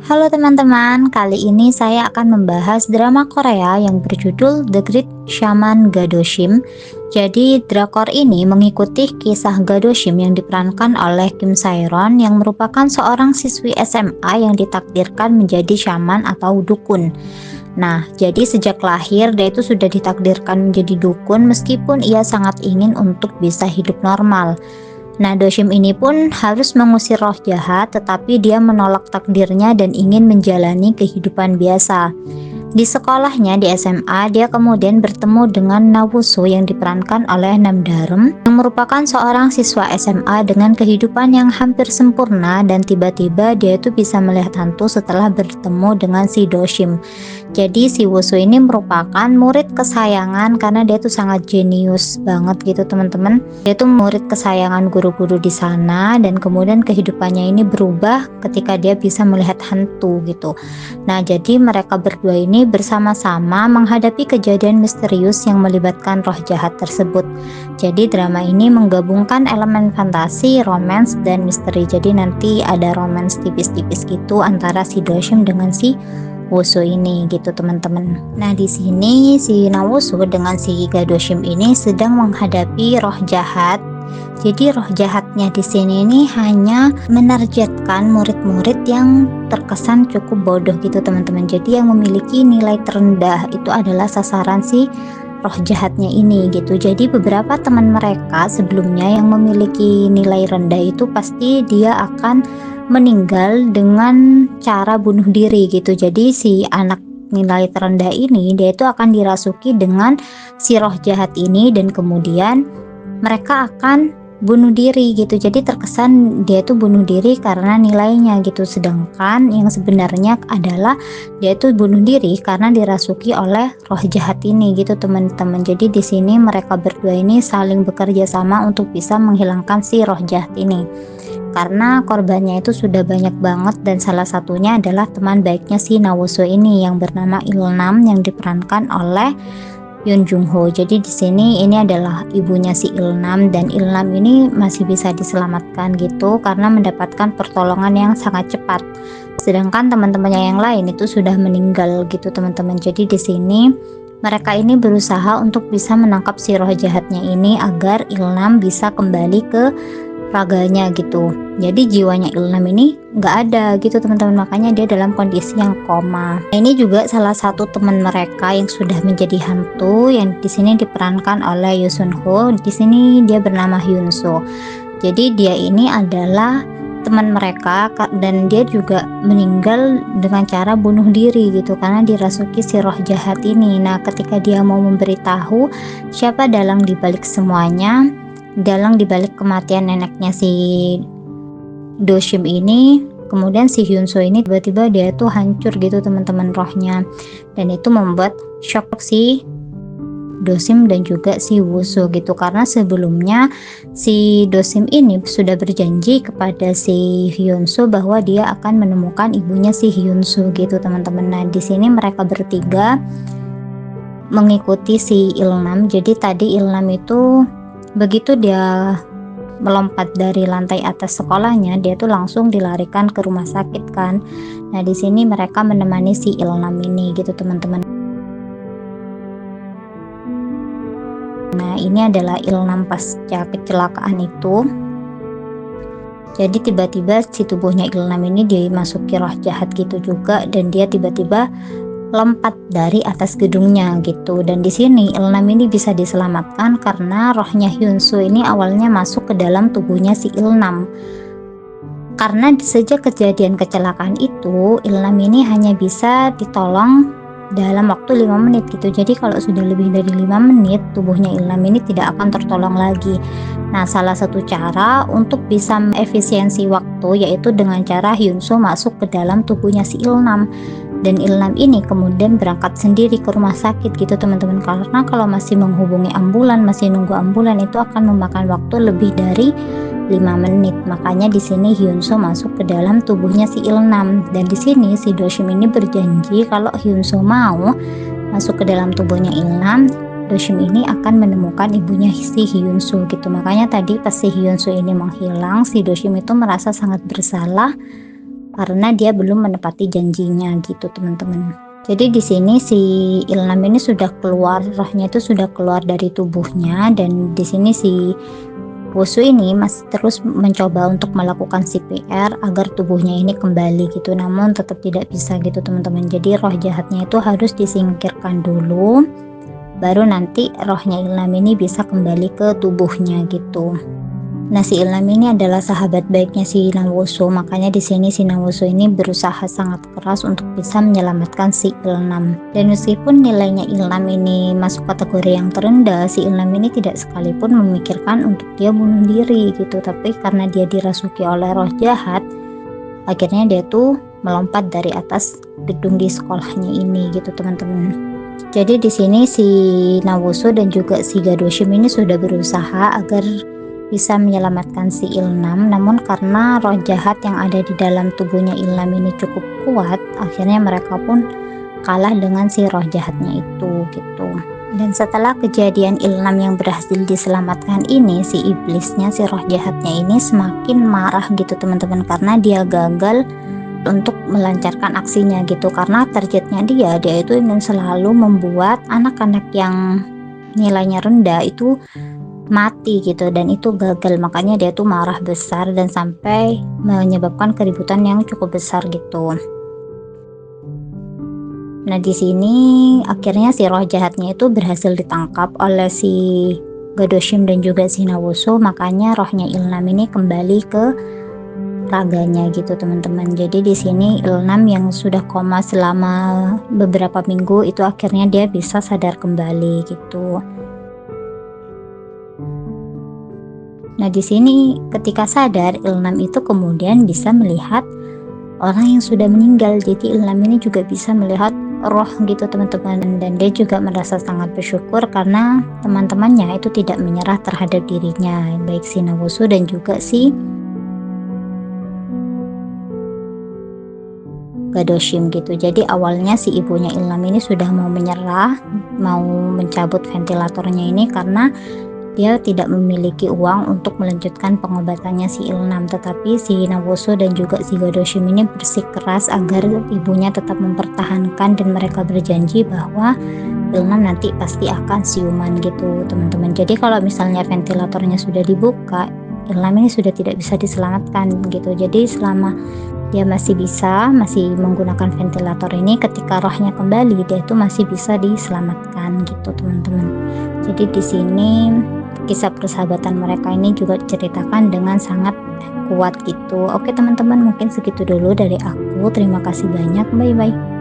Halo teman-teman, kali ini saya akan membahas drama Korea yang berjudul The Great Shaman Gadoshim. Jadi drakor ini mengikuti kisah Gadoshim yang diperankan oleh Kim Saeron yang merupakan seorang siswi SMA yang ditakdirkan menjadi shaman atau dukun. Nah, jadi sejak lahir dia itu sudah ditakdirkan menjadi dukun meskipun ia sangat ingin untuk bisa hidup normal. Nah, Doshim ini pun harus mengusir roh jahat, tetapi dia menolak takdirnya dan ingin menjalani kehidupan biasa. Di sekolahnya di SMA, dia kemudian bertemu dengan Nawusu yang diperankan oleh Namdarum, yang merupakan seorang siswa SMA dengan kehidupan yang hampir sempurna, dan tiba-tiba dia itu bisa melihat hantu setelah bertemu dengan si Doshim. Jadi si Wusu ini merupakan murid kesayangan karena dia tuh sangat jenius banget gitu teman-teman. Dia tuh murid kesayangan guru-guru di sana dan kemudian kehidupannya ini berubah ketika dia bisa melihat hantu gitu. Nah, jadi mereka berdua ini bersama-sama menghadapi kejadian misterius yang melibatkan roh jahat tersebut. Jadi drama ini menggabungkan elemen fantasi, romance, dan misteri. Jadi nanti ada romance tipis-tipis gitu antara si Doshim dengan si Wusu ini gitu teman-teman. Nah, di sini si Nawusu dengan si Gadoshim ini sedang menghadapi roh jahat. Jadi roh jahatnya di sini ini hanya menargetkan murid-murid yang terkesan cukup bodoh gitu teman-teman. Jadi yang memiliki nilai terendah itu adalah sasaran si roh jahatnya ini gitu. Jadi beberapa teman mereka sebelumnya yang memiliki nilai rendah itu pasti dia akan meninggal dengan cara bunuh diri gitu. Jadi si anak nilai terendah ini dia itu akan dirasuki dengan si roh jahat ini dan kemudian mereka akan bunuh diri gitu. Jadi terkesan dia tuh bunuh diri karena nilainya gitu, sedangkan yang sebenarnya adalah dia tuh bunuh diri karena dirasuki oleh roh jahat ini gitu teman-teman. Jadi di sini mereka berdua ini saling bekerja sama untuk bisa menghilangkan si roh jahat ini karena korbannya itu sudah banyak banget, dan salah satunya adalah teman baiknya si Nawusu ini yang bernama Ilnam yang diperankan oleh Yoon Jung Ho. Jadi di sini ini adalah ibunya si Ilnam, dan Ilnam ini masih bisa diselamatkan gitu karena mendapatkan pertolongan yang sangat cepat. Sedangkan teman-temannya yang lain itu sudah meninggal gitu teman-teman. Jadi di sini mereka ini berusaha untuk bisa menangkap si roh jahatnya ini agar Ilnam bisa kembali ke raganya gitu. Jadi jiwanya Ilnam ini nggak ada gitu teman-teman, makanya dia dalam kondisi yang koma. Nah, ini juga salah satu teman mereka yang sudah menjadi hantu yang di sini diperankan oleh Yoo Sun Ho. Di sini dia bernama Hyun Soo. Jadi dia ini adalah teman mereka dan dia juga meninggal dengan cara bunuh diri gitu karena dirasuki si roh jahat ini. Nah, ketika dia mau memberitahu siapa dalang dibalik semuanya, dalang dibalik kematian neneknya si Doshim ini, kemudian si Hyun Soo ini tiba-tiba dia tuh hancur gitu teman-teman rohnya, dan itu membuat shock si Doshim dan juga si Wusu gitu karena sebelumnya si Doshim ini sudah berjanji kepada si Hyun Soo bahwa dia akan menemukan ibunya si Hyun Soo gitu teman-teman. Nah, di sini mereka bertiga mengikuti si Ilnam. Jadi tadi Ilnam itu begitu dia melompat dari lantai atas sekolahnya, dia tuh langsung dilarikan ke rumah sakit kan. Nah, di sini mereka menemani si Ilnam ini gitu teman-teman. Nah, ini adalah Ilnam pasca kecelakaan itu. Jadi tiba-tiba si tubuhnya Ilnam ini dimasuki roh jahat gitu juga, dan dia tiba-tiba lompat dari atas gedungnya gitu. Dan di sini Ilnam ini bisa diselamatkan karena rohnya Hyun Soo ini awalnya masuk ke dalam tubuhnya si Ilnam. Karena sejak kejadian kecelakaan itu Ilnam ini hanya bisa ditolong dalam waktu 5 menit gitu. Jadi kalau sudah lebih dari 5 menit tubuhnya Ilnam ini tidak akan tertolong lagi. Nah, salah satu cara untuk bisa efisiensi waktu yaitu dengan cara Hyun Soo masuk ke dalam tubuhnya si Ilnam, dan Ilnam ini kemudian berangkat sendiri ke rumah sakit gitu teman-teman, karena kalau masih menghubungi ambulan, masih nunggu ambulan itu akan memakan waktu lebih dari 5 menit. Makanya di sini Hyun Soo masuk ke dalam tubuhnya si Ilnam, dan di sini si Doshim ini berjanji kalau Hyun Soo mau masuk ke dalam tubuhnya Ilnam, Doshim ini akan menemukan ibunya si Hyun Soo gitu. Makanya tadi pas si Hyun Soo ini menghilang, si Doshim itu merasa sangat bersalah karena dia belum menepati janjinya gitu teman-teman. Jadi di sini si Ilham ini sudah keluar, rohnya itu sudah keluar dari tubuhnya, dan di sini si Wusu ini masih terus mencoba untuk melakukan CPR agar tubuhnya ini kembali gitu, namun tetap tidak bisa gitu teman-teman. Jadi roh jahatnya itu harus disingkirkan dulu, baru nanti rohnya Ilham ini bisa kembali ke tubuhnya gitu. Nah, si Ilham ini adalah sahabat baiknya si Nawusu, makanya di sini si Nawusu ini berusaha sangat keras untuk bisa menyelamatkan si Ilham. Dan meskipun nilainya Ilham ini masuk kategori yang terendah, si Ilham ini tidak sekalipun memikirkan untuk dia bunuh diri gitu, tapi karena dia dirasuki oleh roh jahat, akhirnya dia tuh melompat dari atas gedung di sekolahnya ini gitu teman-teman. Jadi di sini si Nawusu dan juga si Gadoshim ini sudah berusaha agar bisa menyelamatkan si Ilham, namun karena roh jahat yang ada di dalam tubuhnya Ilham ini cukup kuat, akhirnya mereka pun kalah dengan si roh jahatnya itu gitu. Dan setelah kejadian Ilham yang berhasil diselamatkan ini, si iblisnya, si roh jahatnya ini semakin marah gitu teman-teman, karena dia gagal untuk melancarkan aksinya gitu, karena targetnya dia itu ingin selalu membuat anak-anak yang nilainya rendah itu mati gitu, dan itu gagal. Makanya dia tuh marah besar dan sampai menyebabkan keributan yang cukup besar gitu. Nah, di sini akhirnya si roh jahatnya itu berhasil ditangkap oleh si Gadoshim dan juga si Nawusu, makanya rohnya Ilham ini kembali ke raganya gitu teman-teman. Jadi di sini Ilham yang sudah koma selama beberapa minggu itu akhirnya dia bisa sadar kembali gitu. Nah, di sini ketika sadar, Ilham itu kemudian bisa melihat orang yang sudah meninggal. Jadi Ilham ini juga bisa melihat roh gitu teman-teman, dan dia juga merasa sangat bersyukur karena teman-temannya itu tidak menyerah terhadap dirinya, baik si Nawusu dan juga si Gadoshim gitu. Jadi awalnya si ibunya Ilham ini sudah mau menyerah, mau mencabut ventilatornya ini karena dia tidak memiliki uang untuk melanjutkan pengobatannya si Ilham, tetapi si Nawusu dan juga si Gadoshim ini bersikeras agar ibunya tetap mempertahankan, dan mereka berjanji bahwa Ilham nanti pasti akan siuman gitu teman-teman. Jadi kalau misalnya ventilatornya sudah dibuka, Ilham ini sudah tidak bisa diselamatkan gitu. Jadi selama dia masih menggunakan ventilator ini, ketika rohnya kembali dia itu masih bisa diselamatkan gitu teman-teman. Jadi di sini kisah persahabatan mereka ini juga diceritakan dengan sangat kuat gitu. Oke teman-teman, mungkin segitu dulu dari aku. Terima kasih banyak. Bye bye.